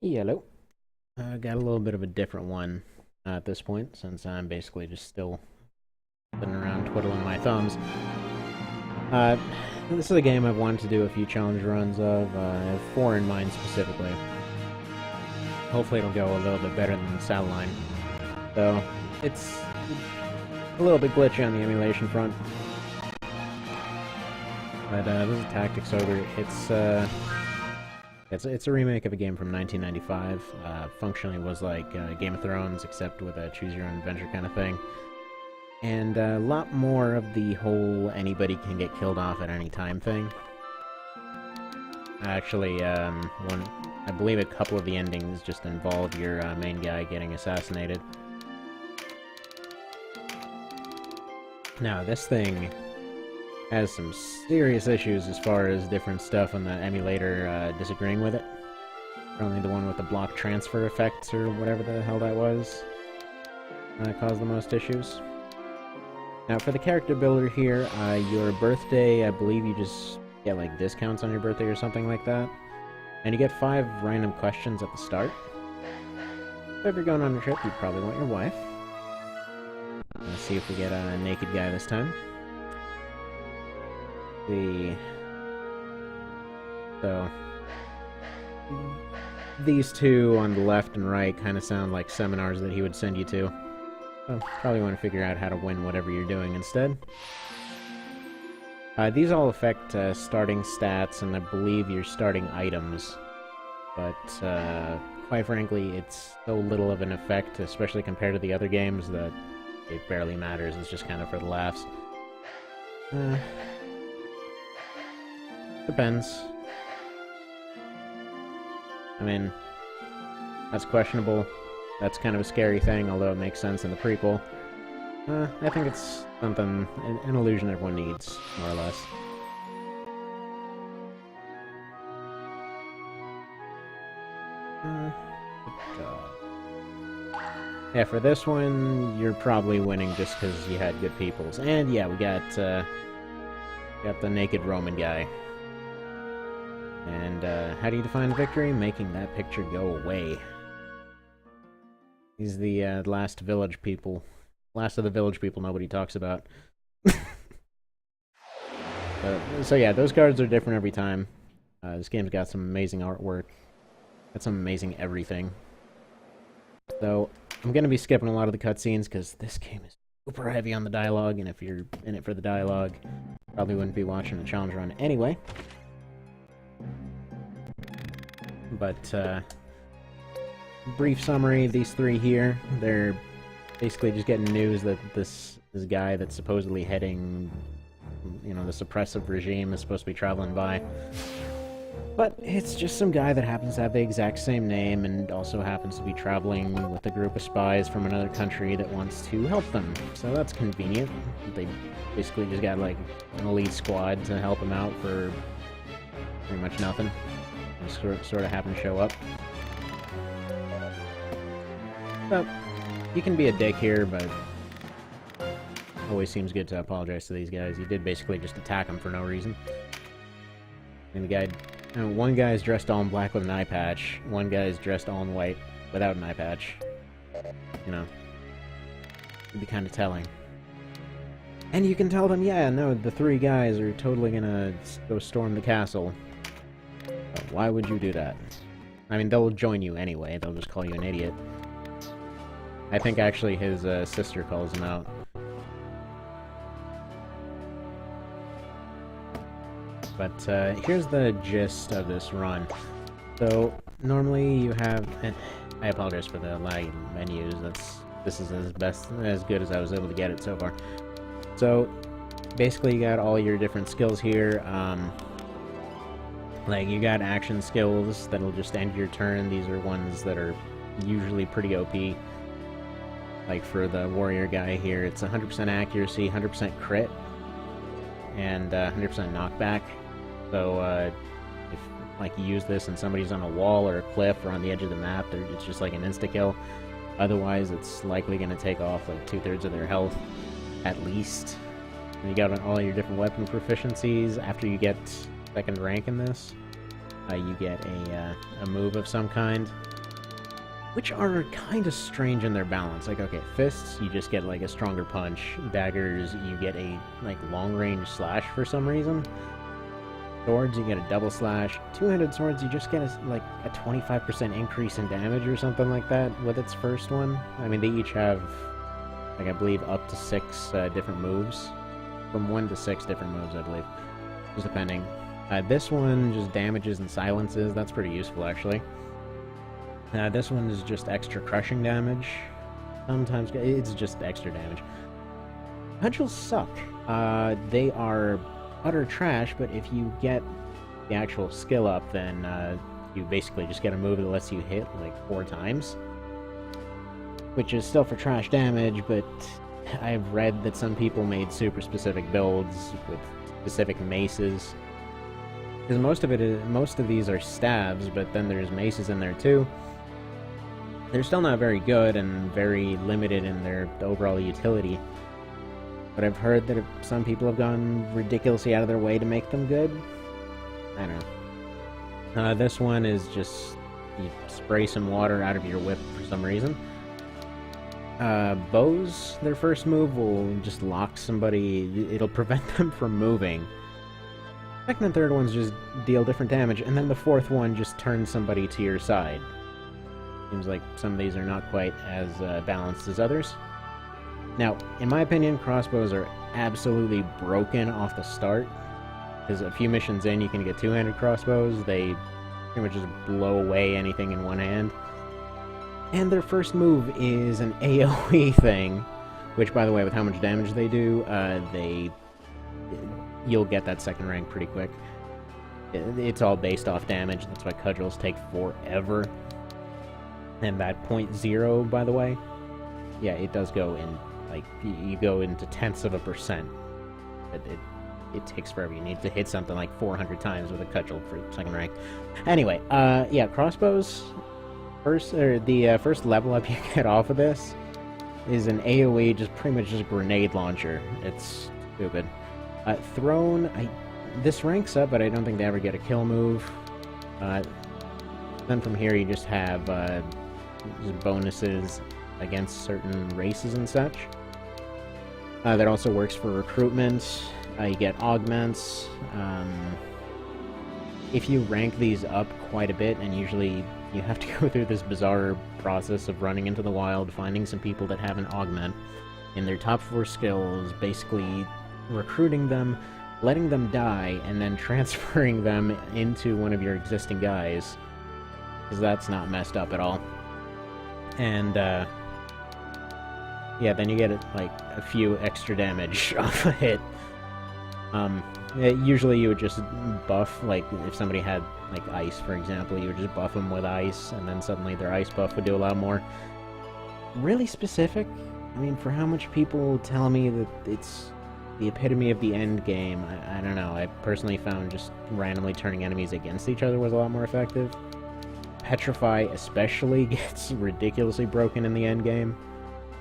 Yellow. Got a little bit of a different one at this point, since I'm basically just still sitting around twiddling my thumbs. Uh, this is a game I've wanted to do a few challenge runs of. I have 4 in mind specifically. Hopefully it'll go a little bit better than the Satellite. So, it's a little bit glitchy on the emulation front. But this is Tactics Ogre. It's a remake of a game from 1995. Functionally was like Game of Thrones, except with a choose-your-own-adventure kind of thing. And a lot more of the whole anybody can get killed off at any time thing. Actually, I believe a couple of the endings just involve your main guy getting assassinated. Now, this thing has some serious issues as far as different stuff on the emulator disagreeing with it. Only the one with the block transfer effects or whatever the hell that was caused the most issues. Now for the character builder here, your birthday, I believe you just get like discounts on your birthday or something like that. And you get 5 random questions at the start. So if you're going on a trip, you probably want your wife. Let's see if we get a naked guy this time. So these two on the left and right kind of sound like seminars that he would send you to. So probably want to figure out how to win whatever you're doing instead. These all affect starting stats and I believe your starting items, but quite frankly it's so little of an effect, especially compared to the other games, that it barely matters. It's just kind of for the laughs. Depends. I mean, that's questionable. That's kind of a scary thing, although it makes sense in the prequel. I think it's something, an illusion everyone needs, more or less. Yeah, for this one, you're probably winning just because you had good peoples. And yeah, we got the naked Roman guy. And how do you define victory? Making that picture go away. He's the last village people. Last of the village people nobody talks about. So yeah, those cards are different every time. This game's got some amazing artwork. Got some amazing everything. So, I'm gonna be skipping a lot of the cutscenes, because this game is super heavy on the dialogue, and if you're in it for the dialogue, probably wouldn't be watching a challenge run anyway. But, brief summary, these 3 here, they're basically just getting news that this guy that's supposedly heading, you know, the suppressive regime is supposed to be traveling by. But it's just some guy that happens to have the exact same name and also happens to be traveling with a group of spies from another country that wants to help them. So that's convenient. They basically just got like an elite squad to help him out for pretty much nothing. Just sort of happen to show up. So, you can be a dick here, but always seems good to apologize to these guys. You did basically just attack them for no reason. And the guy, one guy's dressed all in black with an eye patch, one guy's dressed all in white without an eye patch. You know, it'd be kind of telling. And you can tell them, yeah, no, the 3 guys are totally gonna go storm the castle. But why would you do that? I mean, they'll join you anyway, they'll just call you an idiot. I think actually his sister calls him out. But here's the gist of this run. So normally you have, and I apologize for the laggy menus. This is as good as I was able to get it so far. So basically you got all your different skills here. Like you got action skills that'll just end your turn. These are ones that are usually pretty OP. Like for the warrior guy here, it's 100% accuracy, 100% crit, and 100% knockback. So if like you use this and somebody's on a wall or a cliff or on the edge of the map, it's just like an insta-kill. Otherwise, it's likely going to take off like 2/3 of their health, at least. And you got all your different weapon proficiencies after you get 2nd rank in this. you get a move of some kind, which are kind of strange in their balance. Like, okay, fists, you just get, like, a stronger punch. Daggers, you get a, like, long-range slash for some reason. Swords, you get a double slash. Two-handed swords, you just get, like, a 25% increase in damage or something like that with its first one. I mean, they each have, like, I believe, up to 6 different moves. From 1 to 6 different moves, I believe. Just depending. This one just damages and silences. That's pretty useful, actually. This one is just extra crushing damage. Sometimes it's just extra damage. Cudgels suck. They are utter trash, but if you get the actual skill up, then you basically just get a move that lets you hit like 4 times. Which is still for trash damage, but I've read that some people made super specific builds with specific maces. Because most of these are stabs, but then there's maces in there too. They're still not very good and very limited in their overall utility. But I've heard that some people have gone ridiculously out of their way to make them good. I don't know. This one is just, you spray some water out of your whip for some reason. Bows, their first move will just lock somebody, it'll prevent them from moving. Second and third ones just deal different damage, and then the fourth one just turns somebody to your side. Seems like some of these are not quite as balanced as others. Now, in my opinion, crossbows are absolutely broken off the start. Because a few missions in, you can get two-handed crossbows. They pretty much just blow away anything in one hand. And their first move is an AoE thing, which, by the way, with how much damage they do, you'll get that second rank pretty quick. It's all based off damage. That's why cudgels take forever. And that 0.0, by the way, yeah, it does go in, like, you go into tenths of a percent. It takes forever. You need to hit something like 400 times with a cudgel for second rank. Anyway, yeah, crossbows, the first level up you get off of this is an AoE, just pretty much just a grenade launcher. It's stupid. Thrown, this ranks up, but I don't think they ever get a kill move. Then from here you just have just bonuses against certain races and such. That also works for recruitment. You get augments. If you rank these up quite a bit, and usually you have to go through this bizarre process of running into the wild, finding some people that have an augment in their top 4 skills, basically recruiting them, letting them die, and then transferring them into one of your existing guys. Because that's not messed up at all. And, yeah, then you get, like, a few extra damage off a hit. Usually you would just buff, like, if somebody had, like, ice, for example, you would just buff them with ice, and then suddenly their ice buff would do a lot more. Really specific. I mean, for how much people tell me that it's the epitome of the end game, I don't know. I personally found just randomly turning enemies against each other was a lot more effective. Petrify especially gets ridiculously broken in the end game.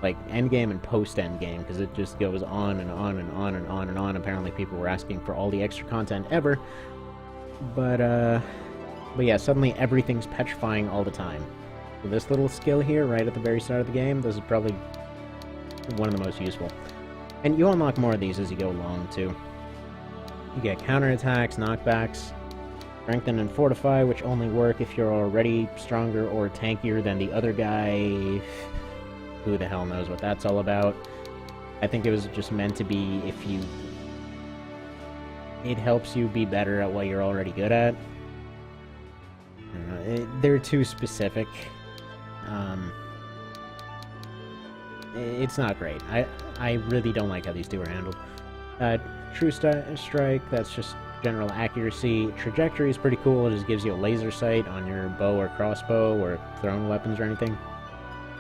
Like, end game and post-end game, because it just goes on and on and on and on and on. Apparently people were asking for all the extra content ever. But yeah, suddenly everything's petrifying all the time. So this little skill here, right at the very start of the game, this is probably one of the most useful. And you unlock more of these as you go along, too. You get counterattacks, knockbacks, Strengthen and Fortify, which only work if you're already stronger or tankier than the other guy. Who the hell knows what that's all about. I think it was just meant to be if you... It helps you be better at what you're already good at. I don't know, they're too specific. It's not great. I really don't like how these two are handled. True Strike, that's just general accuracy. Trajectory is pretty cool. It just gives you a laser sight on your bow or crossbow or thrown weapons or anything.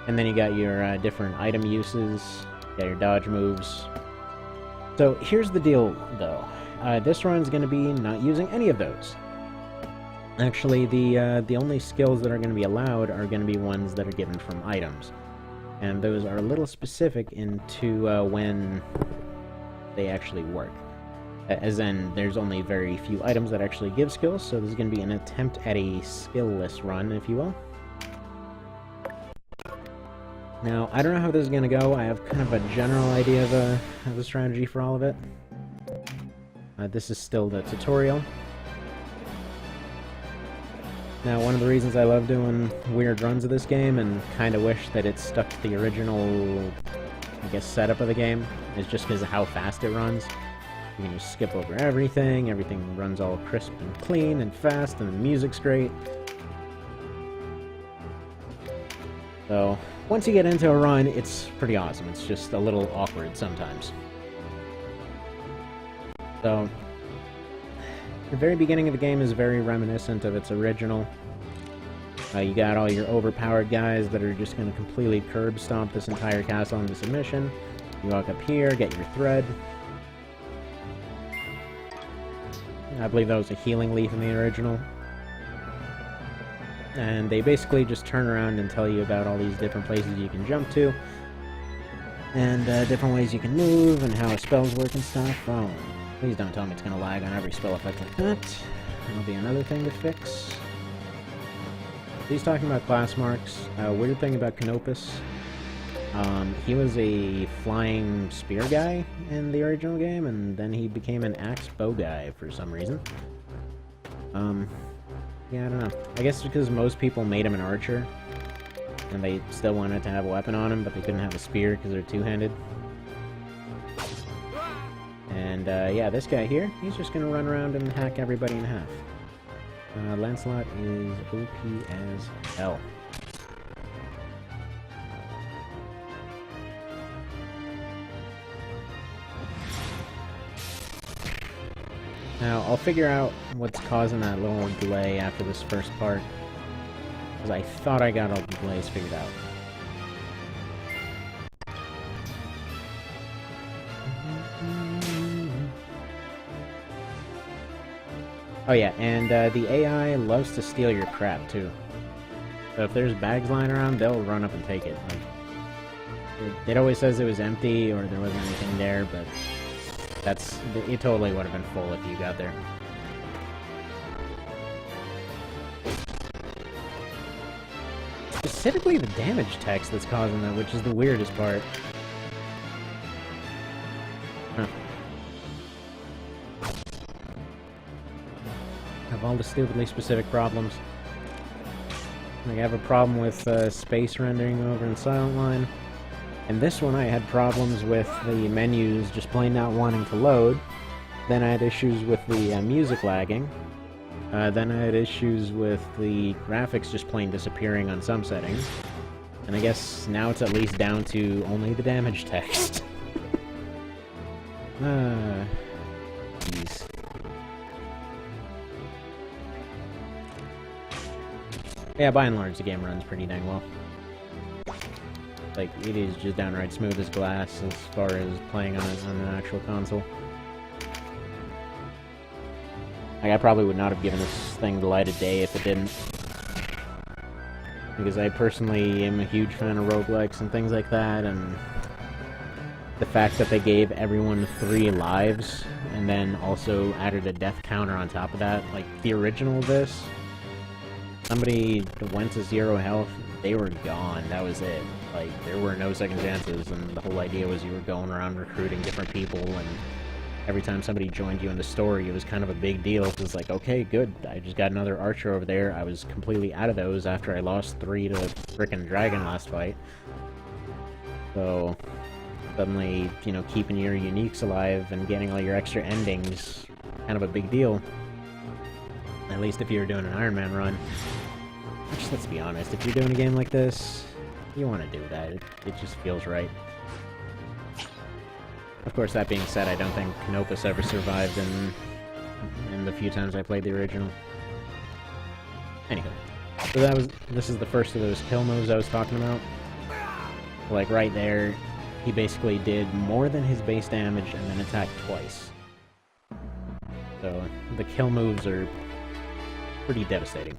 And then you got your different item uses. You got your dodge moves. So here's the deal, though. This run's going to be not using any of those. Actually, the only skills that are going to be allowed are going to be ones that are given from items. And those are a little specific into when they actually work. As in, there's only very few items that actually give skills, so this is going to be an attempt at a skill-less run, if you will. Now, I don't know how this is going to go. I have kind of a general idea of a strategy for all of it. This is still the tutorial. Now, one of the reasons I love doing weird runs of this game, and kind of wish that it stuck to the original, I guess, setup of the game, is just because of how fast it runs. You can just skip over everything, everything runs all crisp and clean and fast, and the music's great. So, once you get into a run, it's pretty awesome. It's just a little awkward sometimes. So, the very beginning of the game is very reminiscent of its original. You got all your overpowered guys that are just going to completely curb stomp this entire castle into submission. You walk up here, get your thread. I believe that was a healing leaf in the original. And they basically just turn around and tell you about all these different places you can jump to. And different ways you can move, and how spells work and stuff. Oh, please don't tell me it's going to lag on every spell effect like that. That'll be another thing to fix. He's talking about class marks. Weird thing about Canopus. He was a flying spear guy in the original game, and then he became an axe bow guy for some reason. Yeah, I don't know. I guess because most people made him an archer, and they still wanted to have a weapon on him, but they couldn't have a spear because they're two-handed. And, yeah, this guy here, he's just gonna run around and hack everybody in half. Lancelot is OP as hell. Now, I'll figure out what's causing that little delay after this first part, because I thought I got all the delays figured out. Oh yeah, and the AI loves to steal your crap, too. So if there's bags lying around, they'll run up and take it. Like, it always says it was empty, or there wasn't anything there, but it totally would have been full if you got there. Specifically the damage text that's causing that, which is the weirdest part. Huh. Have all the stupidly specific problems. Like, I have a problem with space rendering over in Silent Line. And this one I had problems with the menus just plain not wanting to load. Then I had issues with the music lagging. Then I had issues with the graphics just plain disappearing on some settings. And I guess now it's at least down to only the damage text. Jeez. Yeah, by and large, the game runs pretty dang well. Like, it is just downright smooth as glass as far as playing on an actual console. Like, I probably would not have given this thing the light of day if it didn't. Because I personally am a huge fan of roguelikes and things like that, and the fact that they gave everyone 3 lives, and then also added a death counter on top of that. Like, the original of this, somebody went to 0 health, they were gone, that was it. Like, there were no second chances, and the whole idea was you were going around recruiting different people, and every time somebody joined you in the story, it was kind of a big deal. It was like, okay, good, I just got another archer over there. I was completely out of those after I lost 3 to frickin' dragon last fight. So, suddenly, you know, keeping your uniques alive and getting all your extra endings, kind of a big deal. At least if you were doing an Iron Man run. Which, let's be honest, if you're doing a game like this, you want to do that. It just feels right. Of course, that being said, I don't think Canopus ever survived in the few times I played the original. Anywho, so this is the first of those kill moves I was talking about. Like, right there, he basically did more than his base damage and then attacked twice. So, the kill moves are pretty devastating.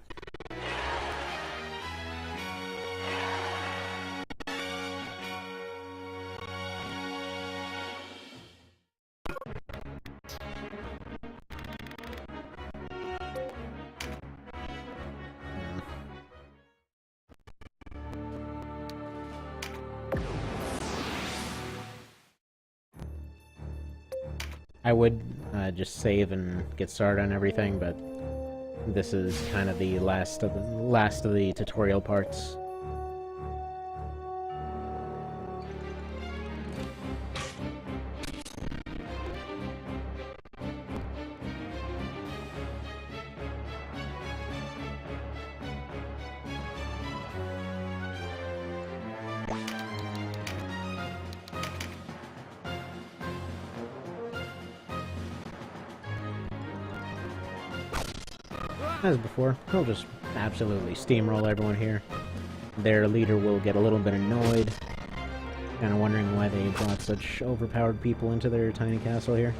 I would just save and get started on everything, but this is kind of the last of the tutorial parts. As before, he'll just absolutely steamroll everyone here. Their leader will get a little bit annoyed, kind of wondering why they brought such overpowered people into their tiny castle here.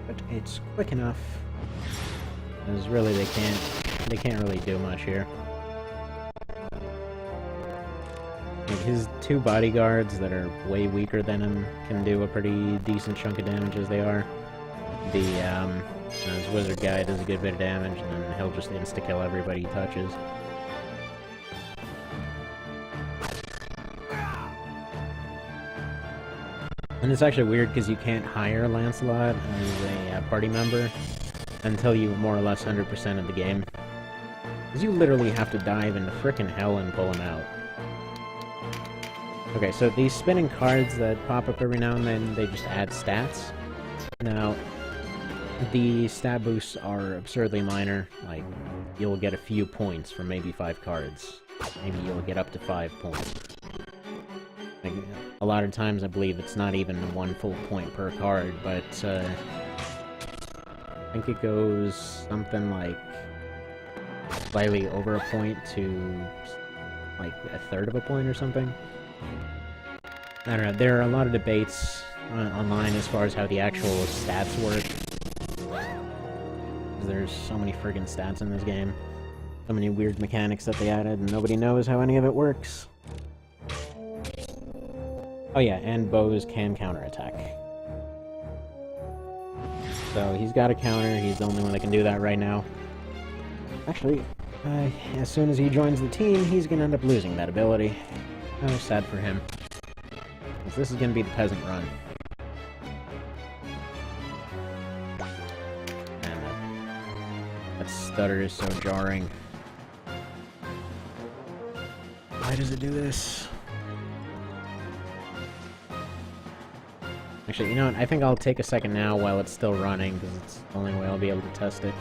But it's quick enough, because really they can't really do much here. Like his two bodyguards that are way weaker than him can do a pretty decent chunk of damage as they are. His wizard guy does a good bit of damage, and then he'll just insta-kill everybody he touches. And it's actually weird because you can't hire Lancelot as a party member until you more or less 100% of the game. Because you literally have to dive into frickin' hell and pull him out. Okay, so these spinning cards that pop up every now and then, they just add stats. Now, the stat boosts are absurdly minor. Like, you'll get a few points from maybe 5 cards. Maybe you'll get up to 5 points. Like, a lot of times I believe it's not even 1 full point per card, but I think it goes something like slightly over a point to like a third of a point or something. I don't know, there are a lot of debates online as far as how the actual stats work. There's so many friggin' stats in this game. So many weird mechanics that they added, and nobody knows how any of it works. Oh yeah, and bows can counterattack. So he's got a counter, he's the only one that can do that right now. Actually, as soon as he joins the team, he's gonna end up losing that ability. Oh, sad for him. Because this is gonna be the peasant run. And that stutter is so jarring. Why does it do this? Actually, you know what? I think I'll take a second now while it's still running, because it's the only way I'll be able to test it.